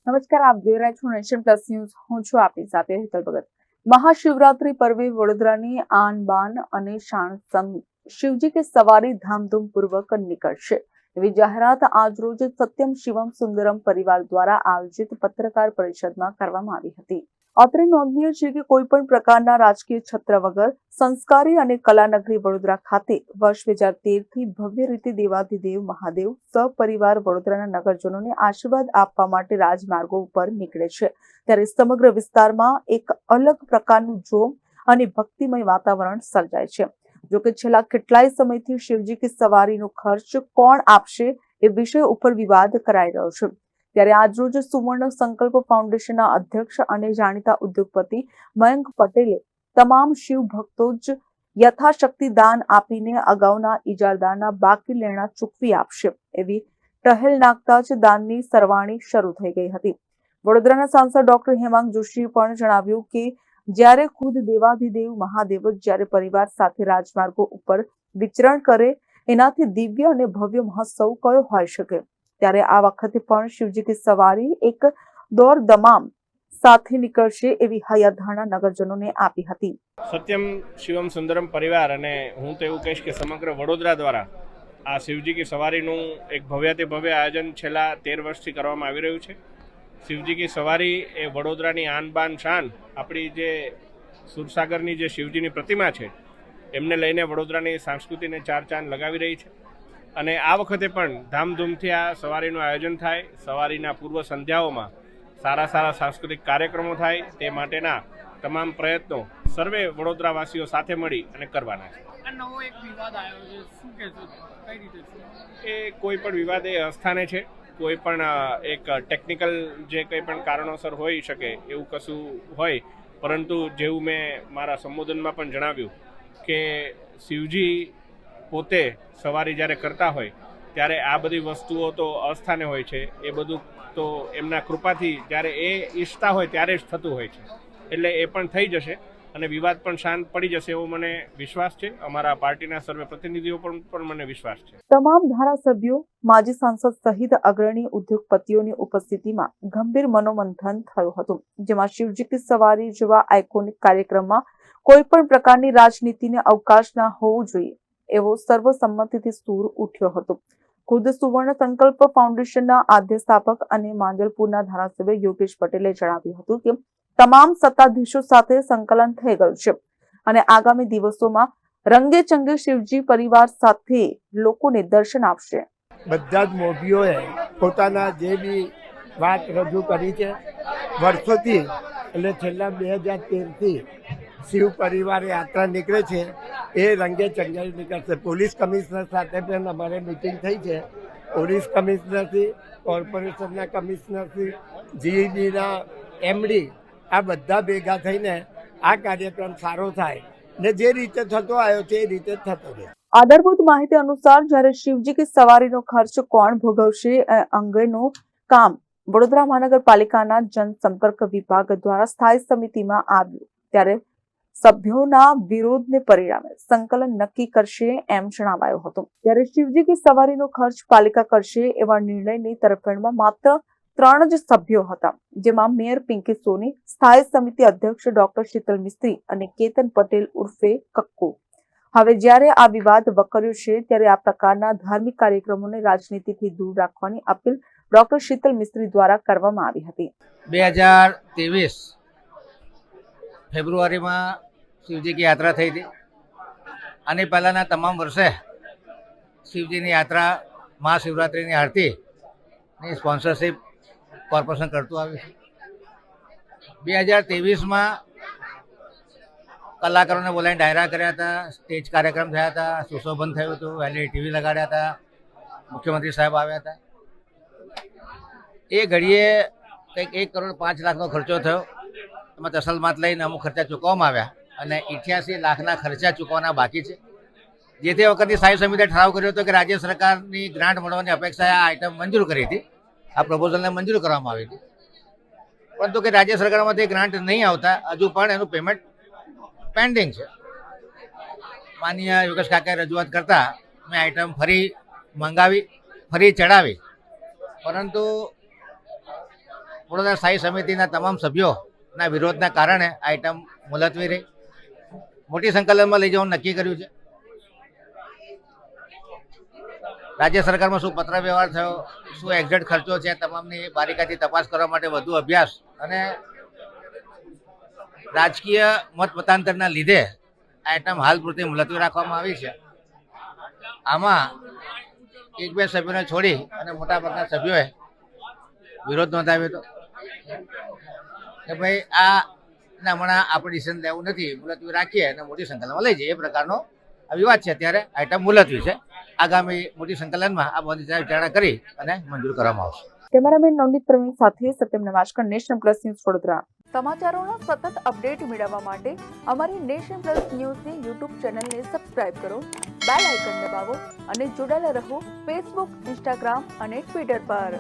નમસ્કાર, આપ જોઈ રહ્યા છો નેશન પ્લસ ન્યૂઝ. હું છું આપની સાથે હેતલ ભગત. મહાશિવરાત્રી પર્વે વડોદરાની આન બાન અને શાન સંગ શિવજી की सवारी धामधूम पूर्वक निकलશે એવી જાહેરાત આજરોજ સત્યમ શિવમ સુંદરમ પરિવાર દ્વારા આયોજિત પત્રકાર પરિષદમાં કરવામાં આવી હતી. અત્રે નોંધનીય છે કે કોઈ પણ પ્રકારના રાજકીય છત્ર વગર સંસ્કારી અને કલાનગરી વડોદરા ખાતે વર્ષ 2013 થી ભવ્ય રીતે દેવાધિદેવ મહાદેવ સપરિવાર વડોદરાના નગરજનોને આશીર્વાદ આપવા માટે રાજમાર્ગો ઉપર નીકળે છે. ત્યારે સમગ્ર વિસ્તારમાં એક અલગ પ્રકારનું જોમ અને ભક્તિમય વાતાવરણ સર્જાય છે. જોકે છેલ્લા કેટલાય સમયથી શિવજી કી સવારીનો ખર્ચ કોણ આપશે એ વિષય ઉપર વિવાદ કરાઈ રહ્યો છે. ત્યારે આજરોજ સુવર્ણ સંકલ્પ ફાઉન્ડેશનના અધ્યક્ષ અને જાણીતા ઉદ્યોગપતિ મયંક પટેલે તમામ શિવ ભક્તો જ યથાશક્તિ દાન આપીને અગાઉના ઇજારદારના બાકી લેણા ચૂકવી આપશે એવી ટહેલ નાખતા જ દાનની સરવાણી શરૂ થઈ ગઈ હતી. વડોદરાના સાંસદ ડોક્ટર હેમાંગ જોશીએ પણ જણાવ્યું કે જ્યારે ખુદ દેવાધિદેવ મહાદેવ જ્યારે પરિવાર સાથે રાજમાર્ગો ઉપર વિચરણ કરે એનાથી દિવ્ય અને ભવ્ય મહોત્સવ કયો હોઈ શકે. ત્યારે આ વખતે પણ શિવજી કી સવારી એક દોર દમામ સાથે નીકળશે એવી હૈયાધારણા નગરજનોને આપી હતી. સત્યમ શિવમ સુંદરમ પરિવાર અને હું તો એવું કહીશ કે સમગ્ર વડોદરા દ્વારા આ શિવજી કી સવારીનું એક ભવ્યાતિ ભવ્ય આયોજન છેલ્લા 13 વર્ષથી કરવામાં આવી રહ્યું છે. શિવજી કી સવારી એ વડોદરાની આન બાન શાન, આપણી જે સુરસાગરની જે શિવજીની પ્રતિમા છે એમને લઈને વડોદરાની સંસ્કૃતિને ચાર ચાંદ લગાવી રહી છે. અને આ વખતે પણ ધામધૂમથી આ સવારીનું આયોજન થાય. સવારીના પૂર્વ સંધ્યાઓમાં સારા સાંસ્કૃતિક કાર્યક્રમો થાય તે માટેના તમામ પ્રયત્નો સર્વે વડોદરાવાસીઓ સાથે મળી અને કરવાના છે. આ નવો એક વિવાદ આવ્યો છે, શું કહેશો, કઈ રીતે છે? એ કોઈ પણ વિવાદ એ અસ્થાને છે. કોઈ પણ એક ટેકનિકલ જે કંઈ પણ કારણોસર હોઈ શકે એવું કશું હોય, પરંતુ જેવું મેં મારા સંબોધનમાં પણ જણાવ્યું કે શિવજી પોતે સવારી જ્યારે કરતા હોય ત્યારે આ બધી વસ્તુઓ તો અસ્થાને હોય છે. એ બધું તો એમના કૃપાથી જ્યારે એ ઈચ્છતા હોય ત્યારે જ થતું હોય છે. એટલે એ પણ થઈ જશે અને વિવાદ પણ શાંત પડી જશે એવો મને વિશ્વાસ છે. અમારા પાર્ટીના સર્વે પ્રતિનિધિઓ પણ મને વિશ્વાસ છે. તમામ ધારાસભ્યો, માજી સાંસદ સહિત અગ્રણી ઉદ્યોગપતિઓની ઉપસ્થિતિમાં ગંભીર મનોમંથન થયું હતું, જેમાં શિવજી કી સવારી જેવા આઇકોનિક કાર્યક્રમમાં કોઈ પણ પ્રકારની રાજનીતિને અવકાશ ના હોવું જોઈએ એવો સર્વસંમતિથી સૂર ઉઠ્યો હતો. ખુદ સુવર્ણ સંકલ્પ ફાઉન્ડેશનના આદ્ય સ્થાપક અને માંજલપુરના ધારાસભ્ય યોગેશ પટેલે જણાવ્યું હતું કે તમામ સત્તાધીશો સાથે સંકલન થઈ ગયું છે અને આગામી દિવસોમાં રંગે ચંગે શિવજી પરિવાર સાથે લોકોને દર્શન આપશે. બધા જ મોભીઓએ પોતાના જે બી વાત રજૂ કરી છે વર્ષોથી, એટલે છેલ્લા 2013થી શિવ પરિવાર યાત્રા નીકળે છે એ રંગે ચંગે નીકળશે. પોલીસ કમિશનર સાથે પણ અમારે મિટિંગ થઈ છે. પોલીસ કમિશનરથી, કોર્પોરેશનના કમિશનરથી, જીઈબીના એમડી, આ બધા ભેગા થઈને આ કાર્યક્રમ સારો થાય ને જે રીતે થતો આવ્યો છે એ રીતે થતો રહે. આધારભૂત માહિતી અનુસાર જ્યારે શિવજી કી સવારીનો ખર્ચ કોણ ભોગવશે એ અંગેનું કામ વડોદરા મહાનગરપાલિકાના જનસંપર્ક વિભાગ દ્વારા સ્થાયી સમિતિમાં આવ્યું ત્યારે સભ્યોના વિરોધને પરિણામે સંકલન નક્કી કરશે એમ જણાવાયું હતું. ત્યારે શિવજી કી સવારીનો ખર્ચ પાલિકા કરશે એવા નિર્ણયની તરફેણમાં માત્ર 3 જ સભ્યો હતા, જેમાં મેયર પિંકી સોની, સ્થાયી સમિતિ અધ્યક્ષ ડોક્ટર શીતલ મિસ્ત્રી અને કેતન પટેલ ઉર્ફે કક્કુ. હવે જ્યારે આ વિવાદ વકર્યો છે ત્યારે આ પ્રકારના ધાર્મિક કાર્યક્રમોને રાજનીતિથી દૂર રાખવાની અપીલ ડોક્ટર શીતલ મિસ્ત્રી દ્વારા કરવામાં આવી હતી. 2023 ફેબ્રુઆરીમાં શિવજી કી યાત્રા થઈ હતી. આની પહેલાંના તમામ વર્ષે શિવજીની યાત્રા, મહાશિવરાત્રિની આરતીની સ્પોન્સરશિપ કોર્પોરેશન કરતું આવ્યું છે. 2023માં કલાકારોને બોલાવીને ડાયરા કર્યા હતા, સ્ટેજ કાર્યક્રમ થયા હતા, સુશોભન થયું હતું, LED ટીવી લગાડ્યા હતા, મુખ્યમંત્રી સાહેબ આવ્યા હતા. એ ઘડીએ કંઈક 1.5 કરોડનો ખર્ચો થયો. એમાં તસલમાત લઈને અમુક ખર્ચા ચૂકવવામાં આવ્યા અને 88 લાખના ખર્ચા ચૂકવવાના બાકી છે. જે તે વખતની સ્થાયી સમિતિએ ઠરાવ કર્યો હતો કે રાજ્ય સરકારની ગ્રાન્ટ મળવાની અપેક્ષાએ આ આઇટમ મંજૂર કરી હતી, આ પ્રપોઝલને મંજૂર કરવામાં આવી હતી. પરંતુ કે રાજ્ય સરકારમાંથી ગ્રાન્ટ નહીં આવતા હજુ પણ એનું પેમેન્ટ પેન્ડિંગ છે. માનનીય યોગેશ કાકાએ રજૂઆત કરતા મેં આઇટમ ફરી મંગાવી, ફરી ચડાવી, પરંતુ વડોદરા સ્થાયી સમિતિના તમામ સભ્યોના વિરોધના કારણે આ આઈટમ મુલતવી રહી. મોટી સંકલનમાં લઈ જવાનું નક્કી કર્યું છે. રાજ્ય સરકારમાં શું પત્ર વ્યવહાર થયો, શું એક્ઝેક્ટ ખર્ચો છે, તમામની બારીકાઈથી તપાસ કરવા માટે વધુ અભ્યાસ અને રાજકીય મત મતાંતરના લીધે આ આઈટમ હાલ પૂરતી મુલતવી રાખવામાં આવી છે. આમાં એક બે સભ્યોને છોડી અને મોટાભાગના સભ્યોએ વિરોધ નોંધાવ્યો હતો કે ભાઈ આ હમણાં આપણે ડિસિઝન લેવું નથી, મુલતવી રાખીએ અને મોટી સંકલનમાં લઈ જઈએ, એ પ્રકારનો આ વિવાદ છે. અત્યારે આઈટમ મુલતવી છે. આગામી મોટી સંકલનમાં આ બધી વિચારણા કરી અને મંજૂર કરવામાં આવશે. કેમેરામેન નવનીત પ્રવીણ સાથે Satyam Nawajkar, national plus news Vadodara. સમાચારોના સતત અપડેટ મેળવવા માટે અમારી નેશન પ્લસ ન્યૂઝની યુટ્યુબ ચેનલને સબસ્ક્રાઇબ કરો, બેલ આઇકન દબાવો અને જોડાયેલા રહો ફેસબુક, ઇન્સ્ટાગ્રામ અને ટ્વિટર પર.